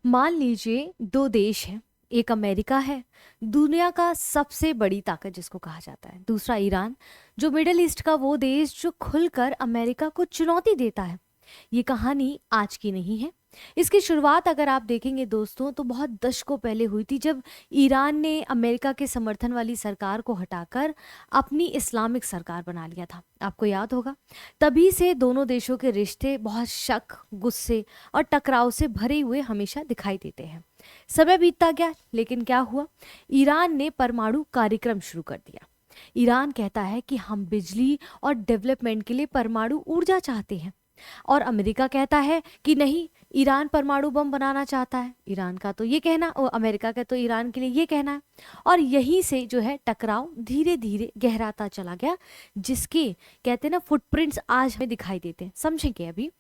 मान लीजिए दो देश हैं। एक अमेरिका है, दुनिया का सबसे बड़ी ताकत जिसको कहा जाता है। दूसरा ईरान, जो मिडिल ईस्ट का वो देश जो खुलकर अमेरिका को चुनौती देता है। ये कहानी आज की नहीं है। इसकी शुरुआत अगर आप देखेंगे दोस्तों तो बहुत दशकों पहले हुई थी, जब ईरान ने अमेरिका के समर्थन वाली सरकार को हटाकर अपनी इस्लामिक सरकार बना लिया था। आपको याद होगा। तभी से दोनों देशों के रिश्ते बहुत शक, गुस्से और टकराव से भरे हुए हमेशा दिखाई देते हैं। समय बीतता गया, लेकिन क्या हुआ? ईरान ने परमाणु कार्यक्रम शुरू कर दिया। ईरान कहता है कि हम बिजली और डेवलपमेंट के लिए परमाणु ऊर्जा चाहते हैं, और अमेरिका कहता है कि नहीं, ईरान परमाणु बम बनाना चाहता है। ईरान का तो ये कहना और अमेरिका का तो ईरान के लिए ये कहना है। और यहीं से जो है टकराव धीरे धीरे गहराता चला गया, जिसके कहते हैं ना फुटप्रिंट्स आज हमें दिखाई देते हैं। समझेंगे अभी।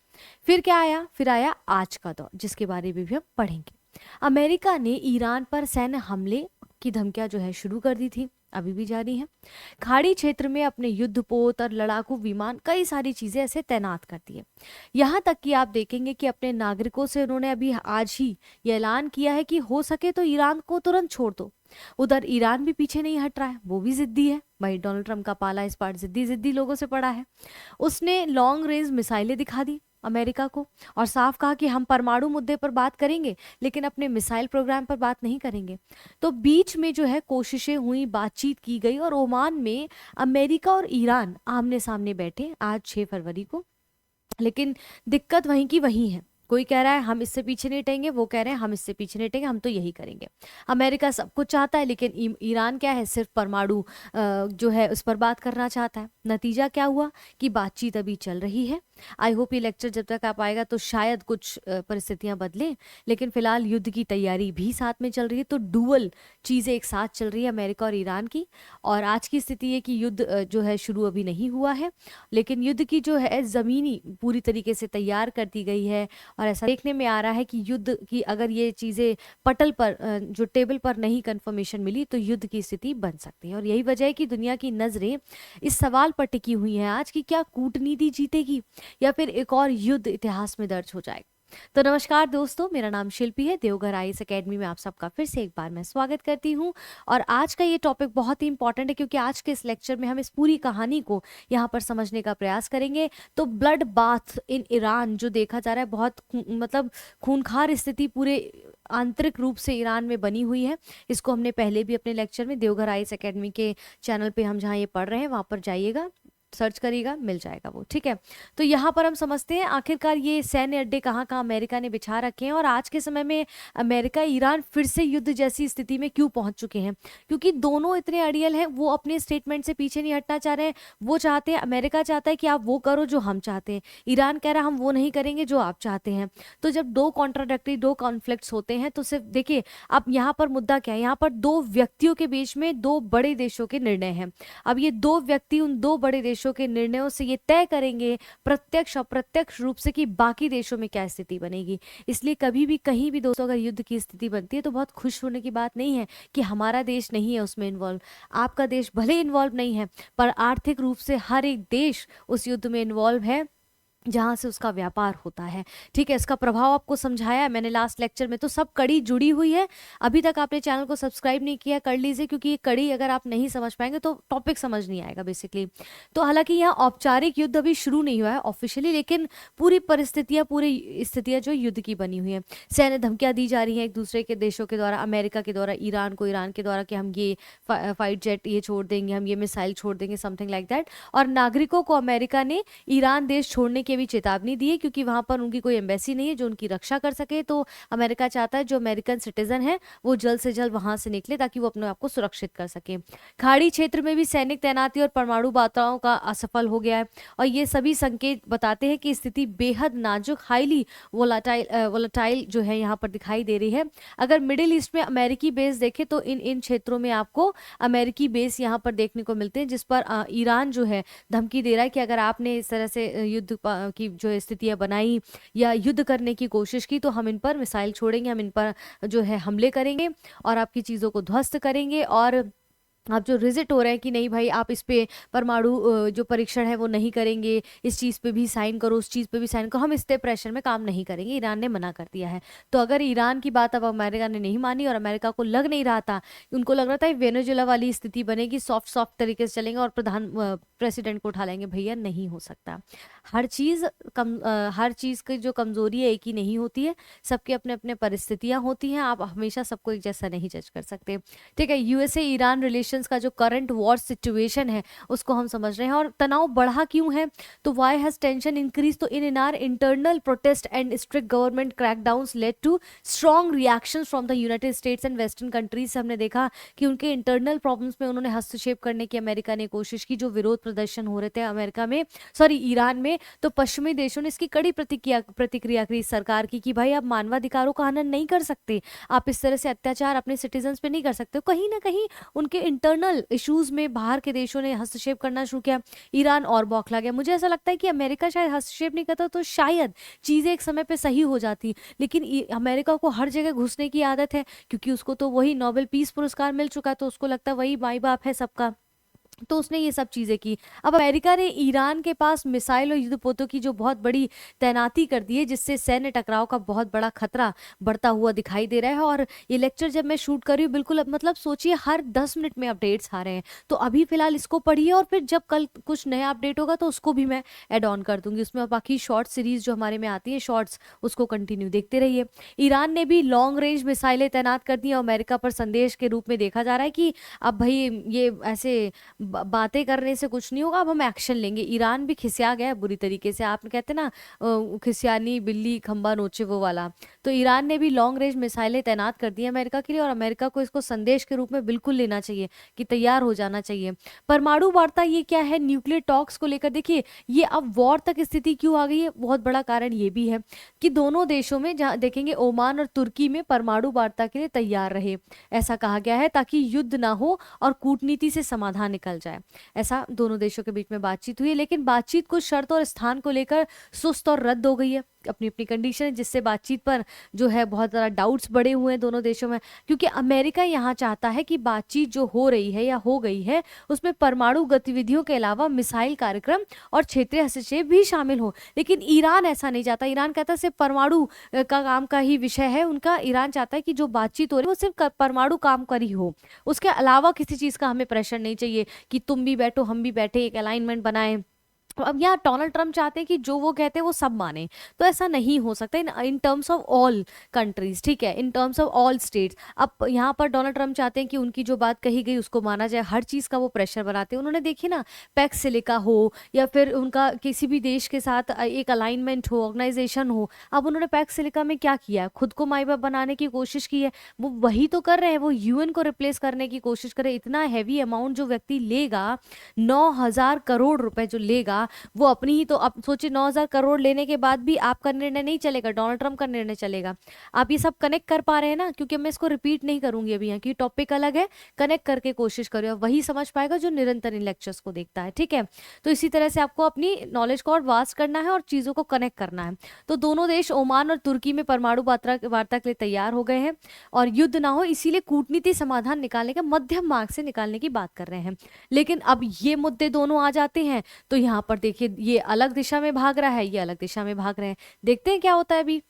फिर क्या आया? फिर आया आज का दौर, जिसके बारे में भी हम पढ़ेंगे। अमेरिका ने ईरान पर सैन्य हमले की धमकियां जो है शुरू कर दी थी, अभी भी जारी है। खाड़ी क्षेत्र में अपने युद्धपोत और लड़ाकू विमान, कई सारी चीजें ऐसे तैनात कर दी है। यहाँ तक कि आप देखेंगे कि अपने नागरिकों से उन्होंने अभी आज ही ये ऐलान किया है कि हो सके तो ईरान को तुरंत छोड़ दो। उधर ईरान भी पीछे नहीं हट रहा है, वो भी जिद्दी है। भाई डोनाल्ड ट्रंप का पाला इस बार जिद्दी जिद्दी लोगों से पड़ा है। उसने लॉन्ग रेंज मिसाइलें दिखा दी अमेरिका को, और साफ कहा कि हम परमाणु मुद्दे पर बात करेंगे, लेकिन अपने मिसाइल प्रोग्राम पर बात नहीं करेंगे। तो बीच में जो है कोशिशें हुई, बातचीत की गई, और ओमान में अमेरिका और ईरान आमने सामने बैठे आज 6 फरवरी को। लेकिन दिक्कत वहीं की वहीं है। कोई कह रहा है हम इससे पीछे नहीं हटेंगे, वो कह रहे हैं हम इससे पीछे नहीं हटेंगे, हम तो यही करेंगे। अमेरिका सब कुछ चाहता है, लेकिन ईरान क्या है, सिर्फ परमाणु जो है उस पर बात करना चाहता है। नतीजा क्या हुआ कि बातचीत अभी चल रही है। आई होप ये लेक्चर जब तक आप आएगा तो शायद कुछ परिस्थितियां बदलें, लेकिन फिलहाल युद्ध की तैयारी भी साथ में चल रही है। तो डुअल चीजें एक साथ चल रही है, अमेरिका और ईरान की। और आज की स्थिति है कि युद्ध जो है शुरू अभी नहीं हुआ है, लेकिन युद्ध की जो है जमीनी पूरी तरीके से तैयार कर दी गई है। और ऐसा देखने में आ रहा है कि युद्ध की अगर ये चीजें पटल पर जो टेबल पर नहीं कंफर्मेशन मिली, तो युद्ध की स्थिति बन सकती है। और यही वजह है कि दुनिया की नजरें इस सवाल पर टिकी हुई हैं आज कि क्या कूटनीति जीतेगी या फिर एक और युद्ध इतिहास में दर्ज हो जाएगा। तो नमस्कार दोस्तों, मेरा नाम शिल्पी है। देवघर आईएएस एकेडमी में आप सबका फिर से एक बार मैं स्वागत करती हूँ। और आज का ये टॉपिक बहुत ही इंपॉर्टेंट है, क्योंकि आज के इस लेक्चर में हम इस पूरी कहानी को यहाँ पर समझने का प्रयास करेंगे। तो ब्लड बाथ इन ईरान जो देखा जा रहा है, बहुत मतलब खूंखार स्थिति पूरे आंतरिक रूप से ईरान में बनी हुई है। इसको हमने पहले भी अपने लेक्चर में देवघर आईएएस एकेडमी के चैनल पे हम जहाँ ये पढ़ रहे हैं वहाँ पर जाइएगा, सर्च करिएगा, मिल जाएगा वो। ठीक है। तो यहाँ पर हम समझते हैं आखिरकार ये सैन्य अड्डे कहाँ कहाँ अमेरिका ने बिछा रखे हैं, और आज के समय में अमेरिका ईरान फिर से युद्ध जैसी स्थिति में क्यों पहुंच चुके हैं। क्योंकि दोनों इतने अड़ियल हैं, वो अपने स्टेटमेंट से पीछे नहीं हटना चाह रहे हैं। वो चाहते हैं, अमेरिका चाहता है कि आप वो करो जो हम चाहते हैं, ईरान कह रहा है हम वो नहीं करेंगे जो आप चाहते हैं। तो जब दो कॉन्ट्राडक्टरी, दो कॉन्फ्लिक्ट्स होते हैं, तो सिर्फ देखिए अब यहाँ पर मुद्दा क्या है। यहाँ पर दो व्यक्तियों के बीच में दो बड़े देशों के निर्णय हैं। अब ये दो व्यक्ति उन दो बड़े देशों के निर्णयों से ये तय करेंगे प्रत्यक्ष अप्रत्यक्ष रूप से कि बाकी देशों में क्या स्थिति बनेगी। इसलिए कभी भी कहीं भी दोस्तों अगर युद्ध की स्थिति बनती है तो बहुत खुश होने की बात नहीं है कि हमारा देश नहीं है उसमें इन्वॉल्व। आपका देश भले इन्वॉल्व नहीं है, पर आर्थिक रूप से हर एक देश उस युद्ध में इन्वॉल्व है जहां से उसका व्यापार होता है। ठीक है। इसका प्रभाव आपको समझाया है मैंने लास्ट लेक्चर में, तो सब कड़ी जुड़ी हुई है। अभी तक आपने चैनल को सब्सक्राइब नहीं किया, कर लीजिए, क्योंकि ये कड़ी अगर आप नहीं समझ पाएंगे तो टॉपिक समझ नहीं आएगा बेसिकली। तो हालांकि यहाँ औपचारिक युद्ध अभी शुरू नहीं हुआ है ऑफिशियली, लेकिन पूरी परिस्थितियां, पूरी स्थितियां जो युद्ध की बनी हुई है। सैन्य धमकियां दी जा रही हैं एक दूसरे के देशों के द्वारा, अमेरिका के द्वारा ईरान को, ईरान के द्वारा कि हम ये फाइट जेट ये छोड़ देंगे, हम ये मिसाइल छोड़ देंगे, समथिंग लाइक दैट। और नागरिकों को अमेरिका ने ईरान देश छोड़ने की भी चेतावनी दी है, क्योंकि वहां पर उनकी कोई एम्बेसी नहीं है जो उनकी रक्षा कर सके। तो अमेरिका चाहता है जो अमेरिकन सिटीजन है वो जल्द से जल्द वहां से निकले, ताकि वो अपने आप को सुरक्षित कर सके। खाड़ी क्षेत्र में भी सैनिक तैनाती और परमाणु वार्ताओं का असफल हो गया है, और ये सभी संकेत बताते हैं कि स्थिति बेहद नाजुक, हाईली वोलाटाइल जो है यहाँ पर दिखाई दे रही है। अगर मिडिल ईस्ट में अमेरिकी बेस देखें तो इन क्षेत्रों में आपको अमेरिकी बेस यहाँ पर देखने को मिलते हैं, जिस पर ईरान जो है धमकी दे रहा है कि अगर आपने इस तरह से युद्ध की जो स्थितियां बनाई या युद्ध करने की कोशिश की, तो हम इन पर मिसाइल छोड़ेंगे, हम इन पर जो है हमले करेंगे और आपकी चीजों को ध्वस्त करेंगे। और आप जो रिजिट हो रहे हैं कि नहीं भाई आप इस पे परमाणु जो परीक्षण है वो नहीं करेंगे, इस चीज़ पे भी साइन करो, उस चीज़ पे भी साइन करो, हम इतने प्रेशर में काम नहीं करेंगे, ईरान ने मना कर दिया है। तो अगर ईरान की बात अब अमेरिका ने नहीं मानी और अमेरिका को लग नहीं रहा था, उनको लग रहा था वेनेजुएला वाली स्थिति बनेगी, सॉफ्ट सॉफ्ट तरीके से चलेंगे और प्रेसिडेंट को उठा लेंगे, भैया नहीं हो सकता। हर चीज़ की जो कमजोरी है एक ही नहीं होती है, सबके अपने अपने परिस्थितियां होती हैं, आप हमेशा सबको एक जैसा नहीं जज कर सकते। ठीक है, यूएसए ईरान रिलेशंस का जो करंट वॉर सिचुएशन है उसको हम समझ रहे हैं। और तनाव बढ़ा क्यों है, तो वाई हैज टेंशन इंक्रीज, तो in our internal protest and strict government crackdowns led to strong reactions from the United States and western countries से हमने देखा कि उनके इंटरनल प्रॉब्लम्स में उन्होंने हस्तक्षेप करने की अमेरिका ने कोशिश की। जो विरोध प्रदर्शन हो रहे थे अमेरिका में, सॉरी ईरान में, तो पश्चिमी देशों ने इसकी कड़ी प्रतिक्रिया की सरकार की कि भाई आप मानवाधिकारों का हनन नहीं कर सकते, आप इस तरह से अत्याचार अपने सिटीजन्स पे नहीं कर सकते। कहीं ना कहीं उनके इंटरनल इश्यूज में बाहर के देशों ने हस्तक्षेप करना शुरू किया, ईरान और बौखला गया। मुझे ऐसा लगता है कि अमेरिका शायद हस्तक्षेप नहीं करता तो शायद चीज़ें एक समय पे सही हो जाती, लेकिन अमेरिका को हर जगह घुसने की आदत है, क्योंकि उसको तो वही नोबेल पीस पुरस्कार मिल चुका है, तो उसको लगता है वही माई बाप है सबका, तो उसने ये सब चीजें की। अब अमेरिका ने ईरान के पास मिसाइल और युद्धपोतों की जो बहुत बड़ी तैनाती कर दी है, जिससे सैन्य टकराव का बहुत बड़ा खतरा बढ़ता हुआ दिखाई दे रहा है। और ये लेक्चर जब मैं शूट कर रही हूँ, बिल्कुल अब मतलब सोचिए हर 10 मिनट में अपडेट्स आ रहे हैं, तो अभी फिलहाल इसको पढ़िए और फिर जब कल कुछ नया अपडेट होगा तो उसको भी मैं एड ऑन कर दूंगी उसमें, और बाकी शॉर्ट सीरीज जो हमारे में आती है शॉर्ट्स, उसको कंटिन्यू देखते रहिए। ईरान ने भी लॉन्ग रेंज मिसाइलें तैनात कर दी और अमेरिका पर संदेश के रूप में देखा जा रहा है कि अब भाई ये ऐसे बातें करने से कुछ नहीं होगा, अब हम एक्शन लेंगे। ईरान भी खिसिया गया है बुरी तरीके से, आप कहते ना खिसियानी बिल्ली खंबा नोचे वो वाला। तो ईरान ने भी लॉन्ग रेंज मिसाइलें तैनात कर दी अमेरिका के लिए, और अमेरिका को इसको संदेश के रूप में बिल्कुल लेना चाहिए कि तैयार हो जाना चाहिए। परमाणु वार्ता ये क्या है, न्यूक्लियर टॉक्स को लेकर देखिए ये अब वॉर तक स्थिति क्यों आ गई है, बहुत बड़ा कारण ये भी है कि दोनों देशों में, जहाँ देखेंगे ओमान और तुर्की में, परमाणु वार्ता के लिए तैयार रहे, ऐसा कहा गया है ताकि युद्ध ना हो और कूटनीति से समाधान निकल जाए। ऐसा दोनों देशों के बीच में बातचीत हुई है, लेकिन बातचीत कुछ शर्त और स्थान को लेकर सुस्त और रद्द हो गई है, अपनी अपनी कंडीशन है, जिससे बातचीत पर जो है बहुत ज़्यादा डाउट्स बढ़े हुए हैं दोनों देशों में। क्योंकि अमेरिका यहाँ चाहता है कि बातचीत जो हो रही है या हो गई है उसमें परमाणु गतिविधियों के अलावा मिसाइल कार्यक्रम और क्षेत्रीय हस्तक्षेप भी शामिल हो, लेकिन ईरान ऐसा नहीं चाहता। ईरान कहता है सिर्फ परमाणु का काम का ही विषय है उनका। ईरान चाहता है कि जो बातचीत हो रही है वो सिर्फ परमाणु काम कर ही हो, उसके अलावा किसी चीज़ का हमें प्रेशर नहीं चाहिए कि तुम भी बैठो हम भी बैठे, एक अलाइनमेंट बनाए। अब यहाँ डोनाल्ड ट्रम्प चाहते हैं कि जो वो कहते हैं वो सब माने, तो ऐसा नहीं हो सकता in terms of all countries, ठीक है, in terms of all states. अब यहाँ पर डोनाल्ड ट्रम्प चाहते हैं कि उनकी जो बात कही गई उसको माना जाए, हर चीज़ का वो प्रेशर बनाते हैं। उन्होंने देखिए ना पैक्स सिलिका हो या फिर उनका किसी भी देश के साथ एक अलाइनमेंट हो, ऑर्गेनाइजेशन हो, अब उन्होंने पैक्स सिलिका में क्या किया है, खुद को माई बाप बनाने की कोशिश की है, वो वही तो कर रहे हैं, वो यूएन को रिप्लेस करने की कोशिश कर रहे हैं। इतना हैवी अमाउंट जो व्यक्ति लेगा, 9,000 करोड़ रुपए जो लेगा, वो अपनी ही, तो आप सोचिए 9,000 करोड़ लेने के बाद भी आपका निर्णय नहीं चलेगा, डोनाल्ड ट्रम्प का निर्णय चलेगा। आप ये सब कनेक्ट कर पा रहे हैं ना, क्योंकि मैं इसको रिपीट नहीं करूंगी अभी यहाँ की, टॉपिक अलग है, कनेक्ट करके कोशिश करिए, वही समझ पाएगा जो निरंतर इन लेक्चर्स को देखता है, ठीक है। तो इसी तरह से आपको अपनी नॉलेज को और वास्ट करना है और चीजों को कनेक्ट करना है। तो दोनों देश ओमान और तुर्की में परमाणु वार्ता के लिए तैयार हो गए हैं और युद्ध ना हो इसीलिए कूटनीति समाधान निकालने का, मध्यम मार्ग से निकालने की बात कर रहे हैं। लेकिन अब ये मुद्दे दोनों आ जाते हैं तो यहाँ पर देखिए ये अलग दिशा में भाग रहा है, ये अलग दिशा में भाग रहे हैं, देखते हैं क्या होता है अभी।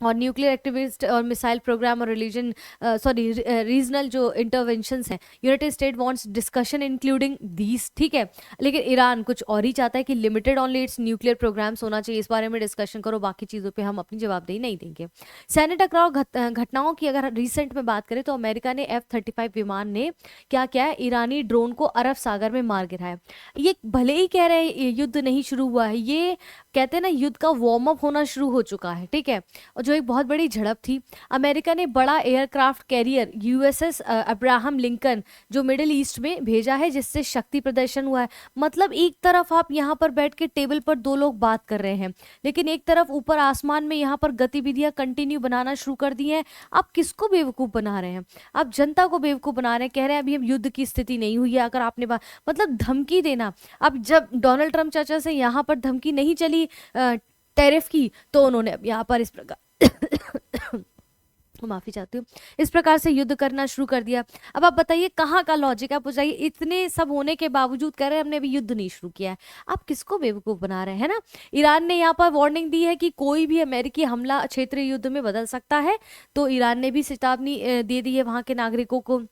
और न्यूक्लियर एक्टिविस्ट और मिसाइल प्रोग्राम और रीजनल जो इंटरवेंशंस हैं, United state wants discussion including these, ठीक है। लेकिन ईरान कुछ और ही चाहता है कि limited only its nuclear programmes होना चाहिए, इस बारे में डिस्कशन करो, बाकी चीज़ों पे हम अपनी जवाबदेही नहीं देंगे। सैन्य टकराव घटनाओं की अगर रिसेंट में बात करें तो अमेरिका ने F-35 विमान ने क्या किया है, ईरानी ड्रोन को अरब सागर में मार गिराया। ये भले ही कह रहे हैं युद्ध नहीं शुरू हुआ है, ये कहते हैं ना युद्ध का वार्म अप होना शुरू हो चुका है, ठीक है। और जो एक बहुत बड़ी झड़प थी, अमेरिका ने बड़ा aircraft carrier USS Abraham Lincoln जो मिडिल ईस्ट में भेजा है, जिससे शक्ति प्रदर्शन हुआ है। मतलब एक तरफ आप यहाँ पर बैठ के टेबल पर दो लोग बात कर रहे हैं, लेकिन एक तरफ ऊपर आसमान में यहाँ पर गतिविधियां कंटिन्यू बनाना शुरू कर दी हैं। आप किसको बेवकूफ बना रहे हैं, आप जनता को बेवकूफ बना रहे हैं, कह रहे हैं अभी हम युद्ध की स्थिति नहीं हुई है। अगर आपने मतलब धमकी देना, अब जब डोनाल्ड ट्रम्प चाचा से यहाँ पर धमकी नहीं चली टैरिफ की, तो उन्होंने अब यहाँ पर इस प्रकार माफी चाहती हूँ, इस प्रकार से युद्ध करना शुरू कर दिया। अब आप बताइए कहाँ का लॉजिक है? आप बताइए इतने सब होने के बावजूद कह रहे हैं हमने अभी युद्ध नहीं शुरू किया है। आप किसको बेवकूफ बना रहे हैं ना? ईरान ने यहाँ पर वार्निंग दी है कि कोई भी अमेरिकी हमला क्षेत्रीय युद्ध में बदल सकता है, तो ईरान ने भी चेतावनी दे दी है वहां के नागरिकों को।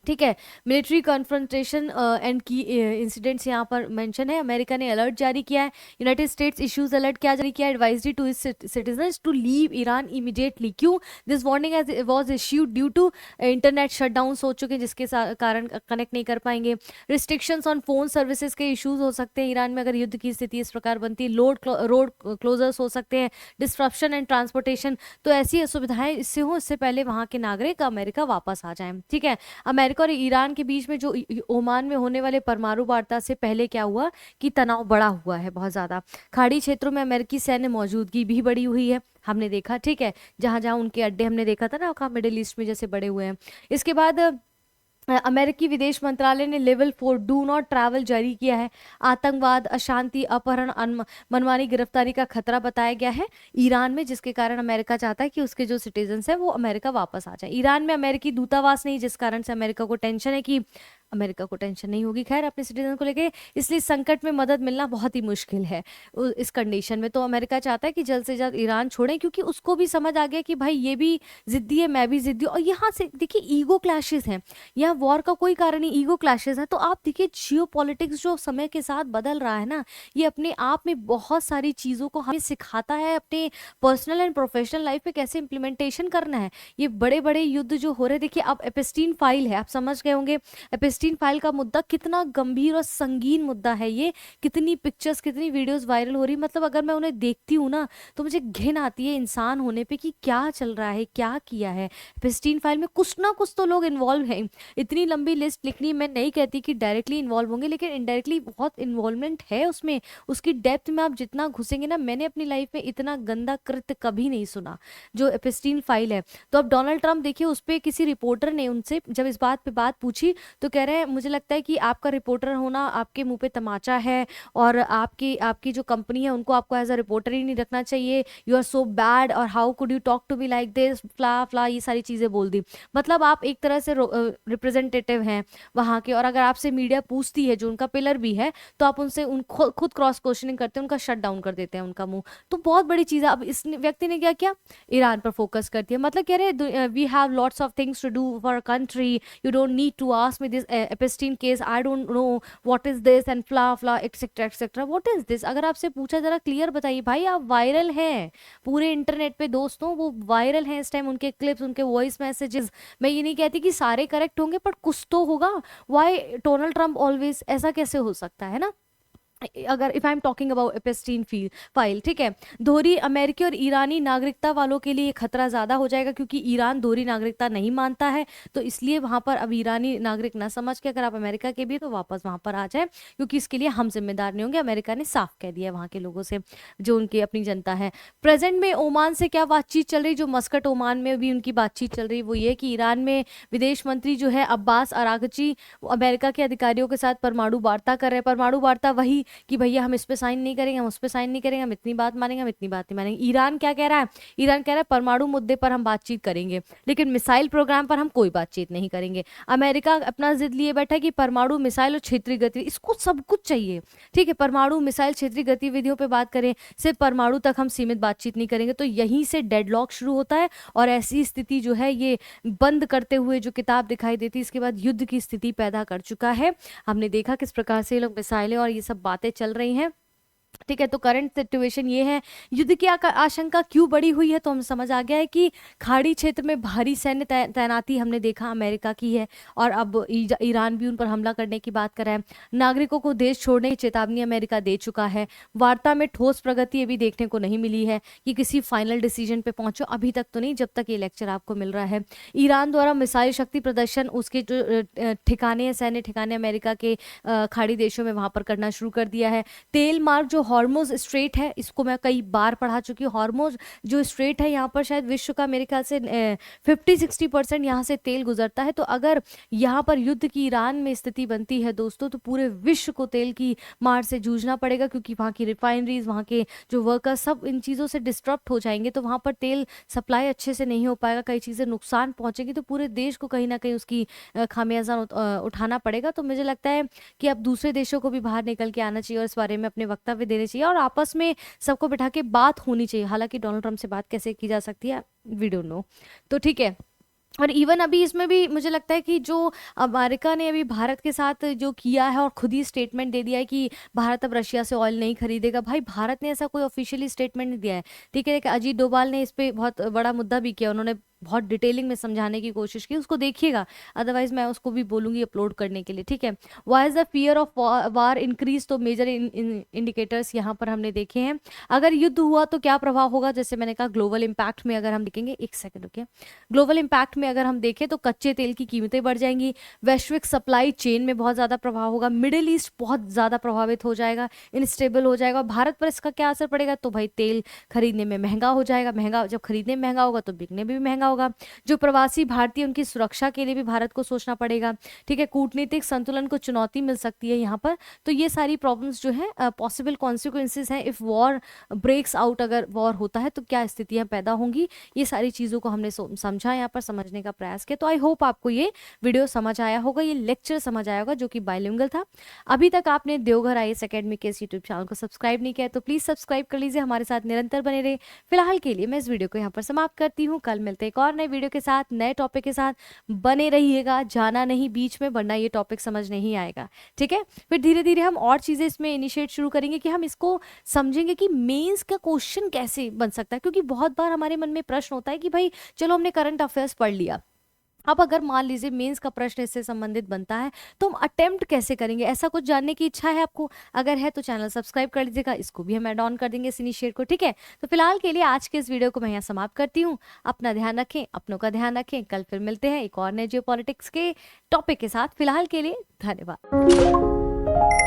ठीक है, मिलिट्री कन्फ्रंटेशन एंड की इंसिडेंट्स यहाँ पर मेंशन है। अमेरिका ने अलर्ट जारी किया है, यूनाइटेड स्टेट्स इश्यूज अलर्ट क्या जारी किया है? Advisory to its citizens to leave Iran immediately. क्यों? This warning was issued due to internet shutdown हो चुके हैं, जिसके कारण कनेक्ट नहीं कर पाएंगे। रिस्ट्रिक्शंस ऑन फोन सर्विसेज के इश्यूज हो सकते हैं ईरान में अगर युद्ध की स्थिति इस प्रकार बनती है। रोड क्लोजर्स हो सकते हैं, डिस्ट्रप्शन एंड ट्रांसपोर्टेशन। तो ऐसी असुविधाएं इससे हो, इससे पहले वहां के नागरिक अमेरिका वापस आ जाएं। ठीक है, अमेरिका और ईरान के बीच में जो ओमान में होने वाले परमाणु वार्ता से पहले क्या हुआ कि तनाव बढ़ा हुआ है बहुत ज्यादा। खाड़ी क्षेत्रों में अमेरिकी सैन्य मौजूदगी भी बढ़ी हुई है, हमने देखा। ठीक है, जहां जहां उनके अड्डे हमने देखा था ना, कहा मिडिल ईस्ट में जैसे बड़े हुए हैं। इसके बाद अमेरिकी विदेश मंत्रालय ने लेवल 4 डू नॉट ट्रैवल जारी किया है। आतंकवाद, अशांति, अपहरण, मनमानी गिरफ्तारी का खतरा बताया गया है ईरान में, जिसके कारण अमेरिका चाहता है कि उसके जो सिटीजन्स हैं वो अमेरिका वापस आ जाए। ईरान में अमेरिकी दूतावास नहीं, जिस कारण से अमेरिका को टेंशन है कि अमेरिका को टेंशन नहीं होगी खैर अपने सिटीजन को लेके, इसलिए संकट में मदद मिलना बहुत ही मुश्किल है इस कंडीशन में। तो अमेरिका चाहता है कि जल्द से जल्द ईरान छोड़ें, क्योंकि उसको भी समझ आ गया कि भाई ये भी जिद्दी है, मैं भी जिद्दी हूँ। और यहाँ से देखिए ईगो क्लैशेस हैं, यहाँ वॉर का कोई कारण नहीं, ईगो क्लैशेस हैं। तो आप देखिए जियोपॉलिटिक्स जो समय के साथ बदल रहा है ना, ये अपने आप में बहुत सारी चीज़ों को हमें सिखाता है अपने पर्सनल एंड प्रोफेशनल लाइफ में कैसे इंप्लीमेंटेशन करना है। ये बड़े बड़े युद्ध जो हो रहे हैं, देखिए अब एपिस्टीन फाइल है, आप समझ गए होंगे एपिस्टीन फाइल का मुद्दा कितना गंभीर और संगीन मुद्दा है। ये कितनी पिक्चर्स, कितनी वीडियोस वायरल हो रही, मतलब अगर मैं उन्हें देखती हूँ ना तो मुझे घिन आती है इंसान होने पे कि क्या चल रहा है, क्या किया है। एपिस्टीन फाइल में कुछ ना कुछ तो लोग इन्वॉल्व हैं। इतनी लंबी लिस्ट लिखनी, मैं नहीं कहती कि डायरेक्टली इन्वॉल्व होंगे, लेकिन इनडायरेक्टली बहुत इन्वॉल्वमेंट है उसमें। उसकी डेप्थ में आप जितना घुसेंगे ना, मैंने अपनी लाइफ में इतना गंदा कृत्य कभी नहीं सुना जो एपिस्टीन फाइल है। तो अब डोनाल्ड ट्रंप देखिए, उस पर किसी रिपोर्टर ने उनसे जब इस बात पे बात पूछी तो कह रहे हैं मुझे लगता है कि आपका रिपोर्टर होना आपके मुंह पे तमाचा है, और आपकी जो कंपनी है उनको आपको एज अ रिपोर्टर ही नहीं रखना चाहिए। यू आर सो बैड, और how could you talk to me like this, blah blah, ये सारी चीजें बोल दी। मतलब आप एक तरह से रिप्रेजेंटेटिव हैं वहां के, और अगर आपसे मीडिया पूछती है जो उनका पिलर भी है, तो आप उनसे खुद क्रॉस क्वेश्चनिंग करते हैं, उनका शट डाउन कर देते हैं उनका मुंह। तो बहुत बड़ी चीज है। अब इस व्यक्ति ने क्या किया, ईरान पर फोकस कर दिया। मतलब कह रहे we have lots of things to do for country, you don't need to ask me this Epstein case, I don't know what is this and blah blah etcetera etcetera, what is this. अगर आपसे पूछा जरा clear बताइए भाई, आप viral हैं पूरे internet पे दोस्तों, वो वायरल हैं इस टाइम, उनके क्लिप्स, उनके वॉइस मैसेजेस। मैं ये नहीं कहती कि सारे करेक्ट होंगे, पर कुछ तो होगा। वाई डोनाल्ड ट्रंप ऑलवेज, ऐसा कैसे हो सकता है ना? अगर if I am talking about Epstein file, ठीक है, दोहरी अमेरिकी और ईरानी नागरिकता वालों के लिए खतरा ज्यादा हो जाएगा, क्योंकि ईरान दोहरी नागरिकता नहीं मानता है। तो इसलिए वहां पर अब ईरानी नागरिक ना समझ के अगर आप अमेरिका के भी तो वापस वहां पर आ जाए, क्योंकि इसके लिए हम जिम्मेदार नहीं होंगे। अमेरिका ने साफ कह दिया वहां के लोगों से, जो उनकी अपनी जनता है। प्रेजेंट में ओमान से क्या बातचीत चल रही, जो मस्कट ओमान में भी उनकी बातचीत चल रही, वो ये कि ईरान में विदेश मंत्री जो है अब्बास अरागची अमेरिका के अधिकारियों के साथ परमाणु वार्ता कर रहे हैं। परमाणु वार्ता वही कि भैया हम इस पे साइन नहीं करेंगे, हम उस पे साइन नहीं करेंगे, हम इतनी बात मानेंगे, हम इतनी बात नहीं मानेंगे। ईरान क्या कह रहा है? ईरान कह रहा है परमाणु मुद्दे पर हम बातचीत करेंगे, लेकिन मिसाइल प्रोग्राम पर हम कोई बातचीत नहीं करेंगे। अमेरिका अपना जिद लिए बैठा है कि परमाणु, मिसाइल और क्षेत्रीय गतिविधि, इसको सब कुछ चाहिए। ठीक है, परमाणु, मिसाइल, क्षेत्रीय गतिविधियों पर बात करें, सिर्फ परमाणु तक हम सीमित बातचीत नहीं करेंगे। तो यहीं से डेडलॉक शुरू होता है, और ऐसी स्थिति जो है ये बंद करते हुए जो किताब दिखाई देती है, इसके बाद युद्ध की स्थिति पैदा कर चुका है। हमने देखा किस प्रकार से ये लोग मिसाइलें और ये सब बातें चल रही हैं। ठीक है, तो करंट सिचुएशन ये है। युद्ध की आशंका क्यों बढ़ी हुई है, तो हम समझ आ गया है कि खाड़ी क्षेत्र में भारी सैन्य तैनाती हमने देखा अमेरिका की है, और अब ईरान भी उन पर हमला करने की बात कर रहा है। नागरिकों को देश छोड़ने की चेतावनी अमेरिका दे चुका है। वार्ता में ठोस प्रगति अभी देखने को नहीं मिली है कि किसी फाइनल डिसीजन पे पहुंचो, अभी तक तो नहीं, जब तक ये लेक्चर आपको मिल रहा है। ईरान द्वारा मिसाइल शक्ति प्रदर्शन, उसके जो ठिकाने, सैन्य ठिकाने अमेरिका के खाड़ी देशों में वहां पर करना शुरू कर दिया है। तेल मार्ग जो हॉर्मोज स्ट्रेट है, इसको मैं कई बार पढ़ा चुकी हूँ। हॉर्मोज जो स्ट्रेट है यहाँ पर शायद विश्व का मेरे ख्याल से 50-60% यहाँ से तेल गुजरता है। तो अगर यहाँ पर युद्ध की ईरान में स्थिति बनती है दोस्तों, तो पूरे विश्व को तेल की मार से जूझना पड़ेगा, क्योंकि वहाँ की रिफाइनरीज, वहाँ के जो वर्कर्स, सब इन चीज़ों से डिस्टर्ब हो जाएंगे। तो वहाँ पर तेल सप्लाई अच्छे से नहीं हो पाएगा, कई चीज़ें नुकसान पहुंचेगी, तो पूरे देश को कहीं ना कहीं उसकी खामियाजा उठाना पड़ेगा। तो मुझे लगता है कि अब दूसरे देशों को भी बाहर निकल के आना चाहिए और इस बारे में अपने वक्तव्य देने चाहिए और आपस में सबको बिठा के बात होनी चाहिए। हालांकि डोनाल्ड ट्रंप से बात कैसे की जा सकती है, वी डोंट नो। तो ठीक है। और इवन अभी इसमें भी मुझे लगता है कि जो अमेरिका ने अभी भारत के साथ जो किया है और खुद ही स्टेटमेंट दे दिया है कि भारत अब रशिया से ऑयल नहीं खरीदेगा। भाई भारत ने ऐसा कोई ऑफिशियली स्टेटमेंट नहीं दिया है, ठीक है। अजीत डोभाल ने इस पे बहुत बड़ा मुद्दा भी किया, उन्होंने बहुत डिटेलिंग में समझाने की कोशिश की, उसको देखिएगा, अदरवाइज मैं उसको भी बोलूंगी अपलोड करने के लिए, ठीक है। Why is the fear of war increase, तो मेजर इंडिकेटर्स यहाँ पर हमने देखे हैं। अगर युद्ध हुआ तो क्या प्रभाव होगा, जैसे मैंने कहा ग्लोबल इम्पैक्ट में अगर हम देखेंगे, एक सेकंड रुकिए, ग्लोबल इम्पैक्ट में अगर हम देखें तो कच्चे तेल की कीमतें बढ़ जाएंगी, वैश्विक सप्लाई चेन में बहुत ज़्यादा प्रभाव होगा, मिडिल ईस्ट बहुत ज़्यादा प्रभावित हो जाएगा, इनस्टेबल हो जाएगा। भारत पर इसका क्या असर पड़ेगा, तो भाई तेल खरीदने में महंगा हो जाएगा, महंगा जब खरीदने में महंगा होगा तो बिकने में भी महंगा होगा। जो प्रवासी भारतीय, उनकी सुरक्षा के लिए भी भारत को सोचना पड़ेगा, ठीक है। कूटनीतिक संतुलन को चुनौती मिल सकती है यहाँ पर। तो ये सारी प्रॉब्लम्स जो है पॉसिबल कॉन्सिक्वेंसेस हैं इफ वॉर ब्रेक्स आउट, अगर वॉर होता है तो क्या स्थितियां पैदा होंगी। ये सारी चीज़ों को हमने समझा, यहाँ पर समझने का प्रयास किया। तो आई होप आपको ये वीडियो समझ आया होगा, ये लेक्चर समझ आया होगा जो कि बाइलिंगुअल था। अभी तक आपने देवघर IAS अकेडमी के इस यूट्यूब चैनल को सब्सक्राइब नहीं किया तो प्लीज़ सब्सक्राइब कर लीजिए, हमारे साथ निरंतर बने रहे। फिलहाल के लिए मैं इस वीडियो को यहाँ पर समाप्त करती हूँ, कल मिलते हैं एक और नए वीडियो के साथ, नए टॉपिक के साथ। बने रहिएगा, जाना नहीं बीच में, वरना ये टॉपिक समझ नहीं आएगा, ठीक है। फिर धीरे धीरे हम और चीज़ें इसमें इनिशिएट शुरू करेंगे कि हम इसको समझेंगे कि मेंस का क्वेश्चन कैसे बन सकता है, क्योंकि बहुत बार हमारे मन में प्रश्न होता है कि भाई चलो हमने करंट अफेयर्स पढ़ लिया, अब अगर मान लीजिए मेंस का प्रश्न इससे संबंधित बनता है तो हम अटेम्प्ट कैसे करेंगे, ऐसा कुछ जानने की इच्छा है आपको, अगर है तो चैनल सब्सक्राइब कर लीजिएगा, इसको भी हम ऐड ऑन कर देंगे इस इनिशिएट को, ठीक है। तो फिलहाल के लिए आज के इस वीडियो को मैं यहाँ समाप्त करती हूँ। अपना ध्यान रखें, अपनों का ध्यान रखें, कल फिर मिलते हैं एक और नए जियोपॉलिटिक्स के टॉपिक के साथ। फिलहाल के लिए धन्यवाद।